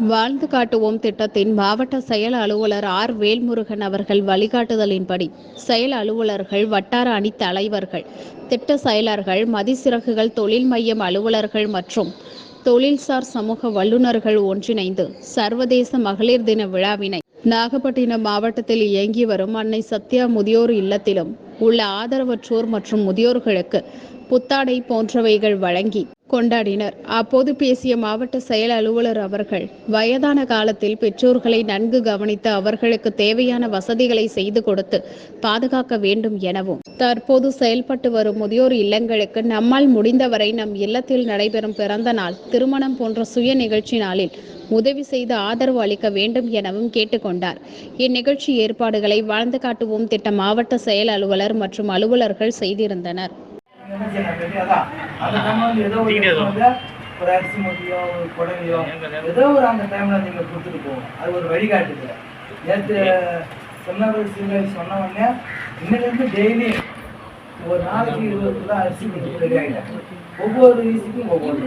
வாழ்ந்து காட்டுவோம் திட்டத்தின் மாவட்ட செயல் அலுவலர் ஆர் வேல்முருகன் அவர்கள் வழிகாட்டுதலின்படி செயல் அலுவலர்கள், வட்டார அணி தலைவர்கள், திட்ட செயலர்கள், மதிசிறகுகள் தொழில் மையம் அலுவலர்கள் மற்றும் தொழில்சார் சமூக வல்லுநர்கள் ஒன்றிணைந்து சர்வதேச மகளிர் தின விழாவினை நாகப்பட்டினம் மாவட்டத்தில் இயங்கி வரும் அன்னை சத்யா முதியோர் இல்லத்திலும் உள்ள ஆதரவற்றோர் மற்றும் முதியோர்களுக்கு புத்தாடை போன்றவைகள் வழங்கி கொண்டாடினர். அப்போது பேசிய மாவட்ட செயல் அலுவலர் அவர்கள், வயதான காலத்தில் பெற்றோர்களை நன்கு கவனித்து அவர்களுக்கு தேவையான வசதிகளை செய்து கொடுத்து பாதுகாக்க வேண்டும் எனவும், தற்போது செயல்பட்டு வரும் முதியோர் இல்லங்களுக்கு நம்மால் முடிந்தவரை நம் இல்லத்தில் நடைபெறும் பிறந்த நாள், திருமணம் போன்ற சுய நிகழ்ச்சி நாளில் உதவி செய்து ஆதரவு அளிக்க வேண்டும் எனவும் கேட்டுக்கொண்டார். இந்நிகழ்ச்சி ஏற்பாடுகளை வாழ்ந்து காட்டுவோம் திட்ட மாவட்ட செயல் அலுவலர் மற்றும் அலுவலர்கள் செய்திருந்தனர். ஒரு அரிசி மூட்டையோ ஒரு குடவையோ ஏதோ ஒரு அந்த டைமில் நீங்கள் கொடுத்துட்டு போவோம். அது ஒரு வழிகாட்டுது. நேற்று சொன்னவர் சொன்ன உடனே இன்னிலிருந்து டெய்லி ஒரு நாளைக்கு 20 கிலோ அரிசி கொடுத்து ரெடி ஆகிட்டேன். ஒவ்வொரு ஈஸிக்கும் ஒவ்வொரு